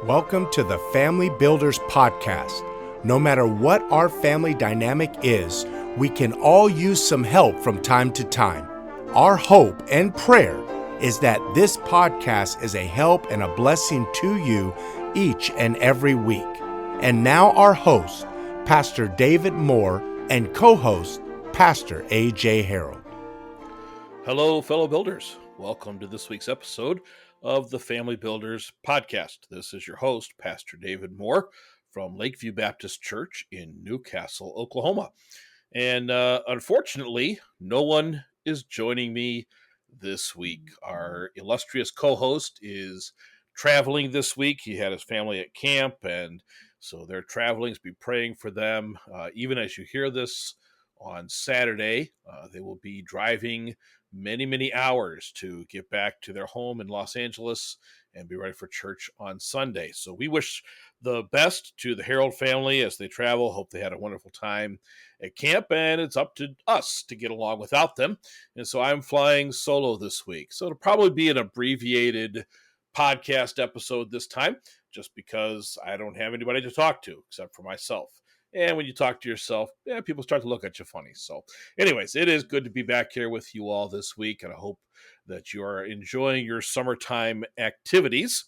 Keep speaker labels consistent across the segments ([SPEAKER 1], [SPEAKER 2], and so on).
[SPEAKER 1] Welcome to the Family Builders Podcast. No matter what our family dynamic is, we can all use some help from time to time. Our hope and prayer is that this podcast is a help and a blessing to you each and every week. And now our host, Pastor David Moore, and co-host, Pastor A.J. Harold.
[SPEAKER 2] Hello, fellow builders. Welcome to this week's episode of the Family Builders Podcast. This is your host, Pastor David Moore from Lakeview Baptist Church in Newcastle, Oklahoma. And unfortunately, no one is joining me this week. Our illustrious co-host is traveling this week. He had his family at camp, and so they're traveling. So be praying for them. Even as you hear this on Saturday, they will be driving many hours to get back to their home in Los Angeles and be ready for church on Sunday. So we wish the best to the Harold family as they travel. Hope they had a wonderful time at camp, and it's up to us to get along without them. And so I'm flying solo this week. So it'll probably be an abbreviated podcast episode this time, just because I don't have anybody to talk to except for myself. And when you talk to yourself, people start to look at you funny. So anyways, it is good to be back here with you all this week, and I hope that you are enjoying your summertime activities.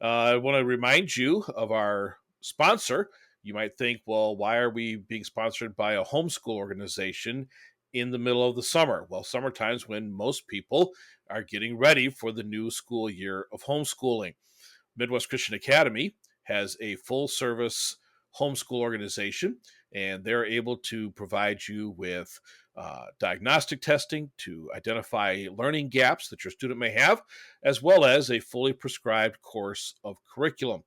[SPEAKER 2] I want to remind you of our sponsor. You might think, well, why are we being sponsored by a homeschool organization in the middle of the summer? Well, summertime's when most people are getting ready for the new school year of homeschooling. Midwest Christian Academy has a full-service homeschool organization, and they're able to provide you with diagnostic testing to identify learning gaps that your student may have, as well as a fully prescribed course of curriculum.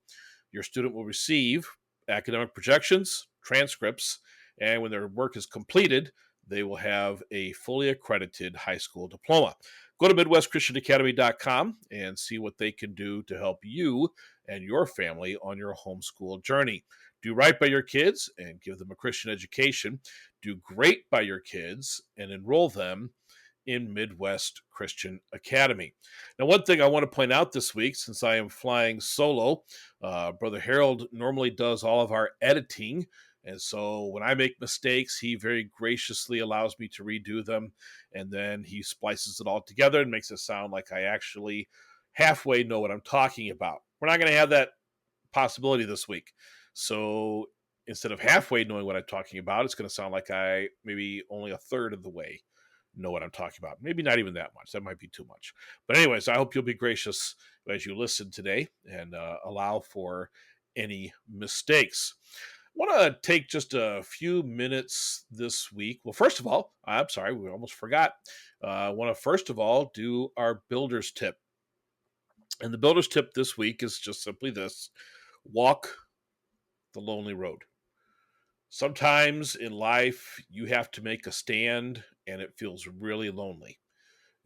[SPEAKER 2] Your student will receive academic projections, transcripts, and when their work is completed, they will have a fully accredited high school diploma. Go to MidwestChristianAcademy.com and see what they can do to help you and your family on your homeschool journey. Do right by your kids and give them a Christian education. Do great by your kids and enroll them in Midwest Christian Academy. Now, one thing I want to point out this week, since I am flying solo, Brother Harold normally does all of our editing. And so when I make mistakes, he very graciously allows me to redo them. And then he splices it all together and makes it sound like I actually halfway know what I'm talking about. We're not going to have that possibility this week. So instead of halfway knowing what I'm talking about, it's going to sound like I maybe only a third of the way know what I'm talking about. Maybe not even that much. That might be too much. But anyways, I hope you'll be gracious as you listen today and allow for any mistakes. I want to take just a few minutes this week. Well, first of all, I'm sorry, we almost forgot. I want to first of all do our builder's tip. And the builder's tip this week is just simply this: walk the lonely road. Sometimes in life, you have to make a stand, and it feels really lonely,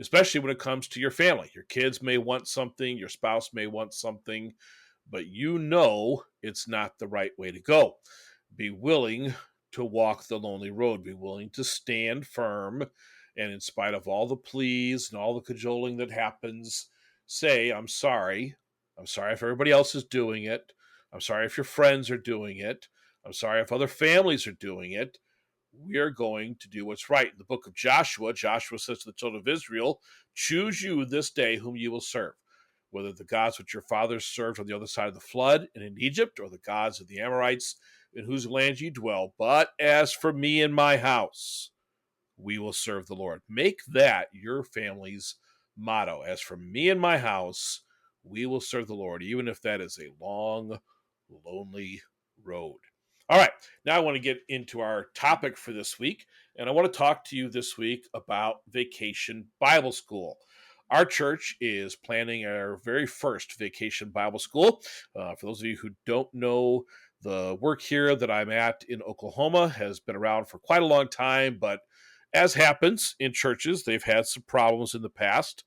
[SPEAKER 2] especially when it comes to your family. Your kids may want something, your spouse may want something, but you know it's not the right way to go. Be willing to walk the lonely road. Be willing to stand firm, and in spite of all the pleas and all the cajoling that happens, say, I'm sorry. I'm sorry if everybody else is doing it. I'm sorry if your friends are doing it. I'm sorry if other families are doing it. We are going to do what's right. In the book of Joshua, Joshua says to the children of Israel, choose you this day whom you will serve, whether the gods which your fathers served on the other side of the flood and in Egypt, or the gods of the Amorites in whose land ye dwell. But as for me and my house, we will serve the Lord. Make that your family's motto. As for me and my house, we will serve the Lord, even if that is a long, lonely road. All right, now I want to get into our topic for this week, and I want to talk to you this week about Vacation Bible School. Our church is planning our very first Vacation Bible School. For those of you who don't know, the work here that I'm at in Oklahoma has been around for quite a long time, but as happens in churches, they've had some problems in the past.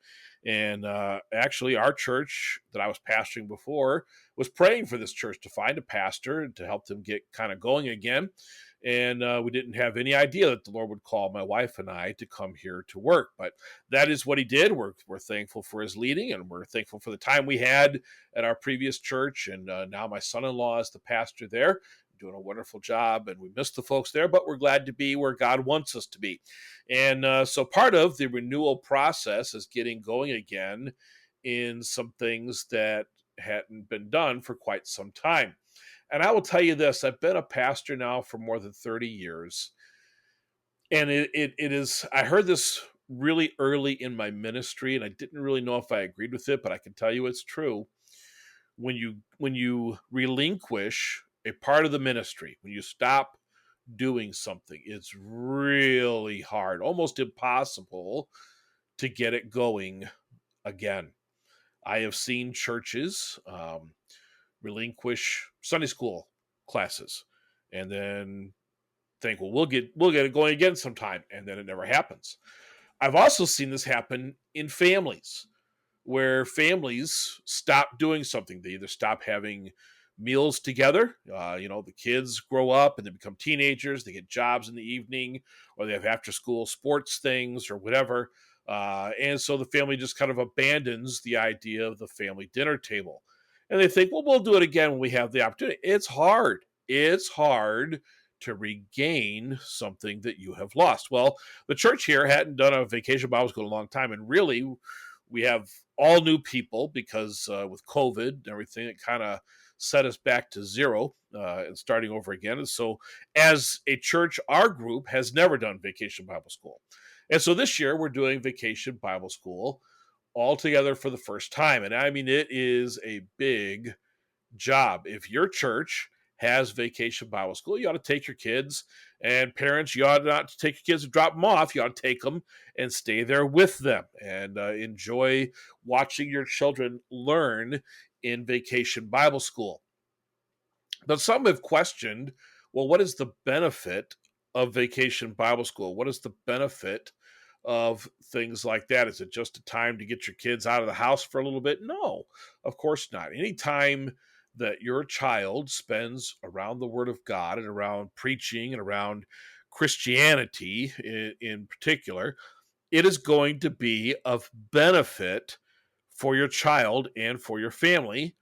[SPEAKER 2] And actually, our church that I was pastoring before was praying for this church to find a pastor and to help them get kind of going again. And we didn't have any idea that the Lord would call my wife and I to come here to work. But that is what he did. We're thankful for his leading, and we're thankful for the time we had at our previous church. And now my son-in-law is the pastor there, doing a wonderful job. And we miss the folks there, but we're glad to be where God wants us to be. And so part of the renewal process is getting going again in some things that hadn't been done for quite some time. And I will tell you this, I've been a pastor now for more than 30 years. And it is, I heard this really early in my ministry, and I didn't really know if I agreed with it, but I can tell you it's true. When you relinquish a part of the ministry, when you stop doing something, it's really hard, almost impossible to get it going again. I have seen churches relinquish Sunday school classes and then think, well, we'll get it going again sometime, and then it never happens. I've also seen this happen in families where families stop doing something. They either stop having meals together. The kids grow up and they become teenagers. They get jobs in the evening, or they have after school sports things or whatever. And so the family just kind of abandons the idea of the family dinner table. And they think, well, we'll do it again when we have the opportunity. It's hard. It's hard to regain something that you have lost. Well, the church here hadn't done a vacation Bible school in a long time. And really, we have all new people because with COVID and everything, it kind of set us back to zero and starting over again. And so as a church, our group has never done Vacation Bible School. And so this year we're doing Vacation Bible School all together for the first time. And I mean, it is a big job. If your church has Vacation Bible School, you ought to take your kids, and parents, you ought not to take your kids and drop them off. You ought to take them and stay there with them and enjoy watching your children learn in Vacation Bible School. But some have questioned, well, what is the benefit of Vacation Bible School? What is the benefit of things like that? Is it just a time to get your kids out of the house for a little bit? No, of course not. Anytime that your child spends around the Word of God and around preaching and around Christianity in particular, it is going to be of benefit for your child and for your family.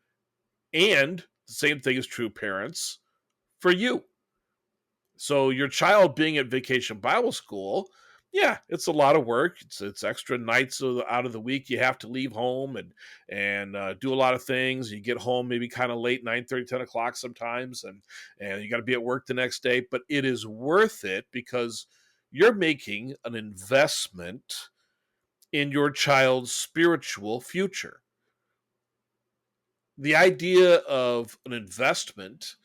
[SPEAKER 2] And the same thing is true, parents, for you. So your child being at Vacation Bible School, yeah, it's a lot of work. It's extra nights out of the week. You have to leave home and do a lot of things. You get home maybe kind of late, 9:30, 10 o'clock sometimes, and you got to be at work the next day. But it is worth it because you're making an investment in your child's spiritual future. The idea of an investment,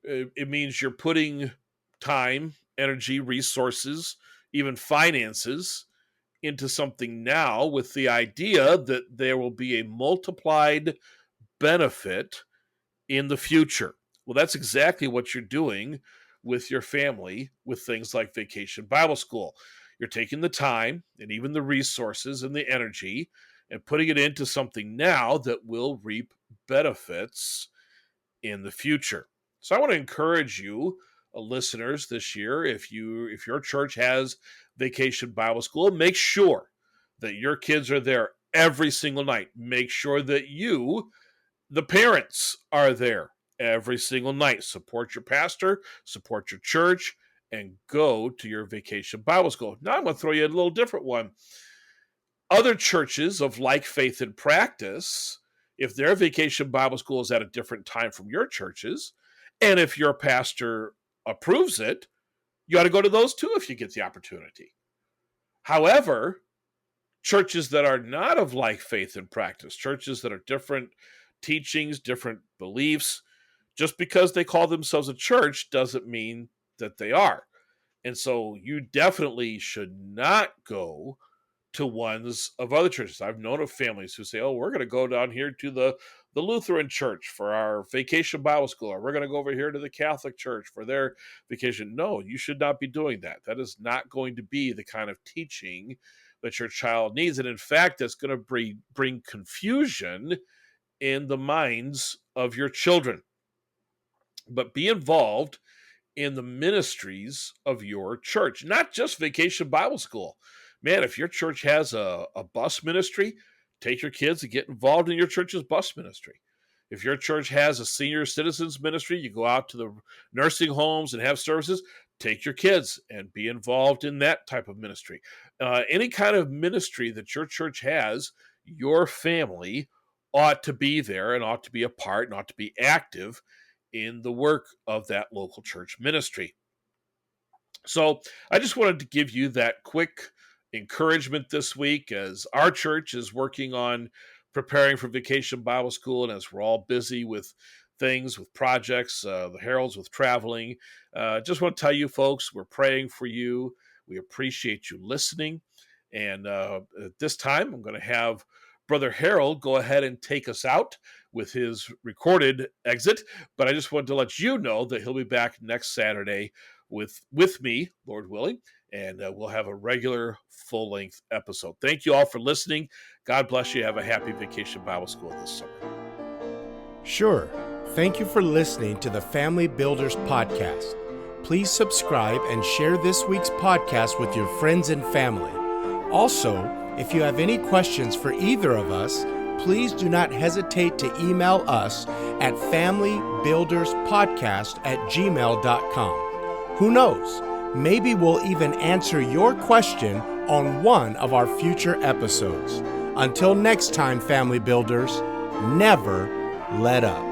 [SPEAKER 2] it means you're putting time, energy, resources, even finances into something now with the idea that there will be a multiplied benefit in the future. Well, that's exactly what you're doing with your family with things like Vacation Bible School. You're taking the time and even the resources and the energy and putting it into something now that will reap benefits in the future. So I want to encourage you, listeners, this year, if your church has Vacation Bible School, make sure that your kids are there every single night. Make sure that you, the parents, are there every single night. Support your pastor, support your church, and go to your Vacation Bible School. Now I'm going to throw you a little different one. Other churches of like faith and practice, if their Vacation Bible School is at a different time from your church's, and if your pastor approves it, you ought to go to those too if you get the opportunity. However, churches that are not of like faith and practice, churches that are different teachings, different beliefs, just because they call themselves a church doesn't mean that they are. And so you definitely should not go to ones of other churches. I've known of families who say, oh, we're going to go down here to the Lutheran church for our Vacation Bible School, or we're going to go over here to the Catholic church for their vacation. No, you should not be doing that. That is not going to be the kind of teaching that your child needs. And in fact, that's going to bring confusion in the minds of your children. But be involved in the ministries of your church, not just Vacation Bible School. Man, if your church has a bus ministry, take your kids and get involved in your church's bus ministry. If your church has a senior citizens ministry, you go out to the nursing homes and have services, take your kids and be involved in that type of ministry. Any kind of ministry that your church has, your family ought to be there and ought to be a part and ought to be active in the work of that local church ministry. So I just wanted to give you that quick encouragement this week as our church is working on preparing for Vacation Bible School, and as we're all busy with things, with projects, the Heralds with traveling. Just want to tell you folks, we're praying for you. We appreciate you listening. And at this time, I'm going to have Brother Harold go ahead and take us out with his recorded exit. But I just wanted to let you know that he'll be back next Saturday with me, Lord willing, and we'll have a regular full-length episode. Thank you all for listening. God bless you. Have a happy Vacation Bible School this summer.
[SPEAKER 1] Sure. Thank you for listening to the Family Builders Podcast. Please subscribe and share this week's podcast with your friends and family. Also, if you have any questions for either of us, please do not hesitate to email us at familybuilderspodcast@gmail.com. Who knows? Maybe we'll even answer your question on one of our future episodes. Until next time, Family Builders, never let up.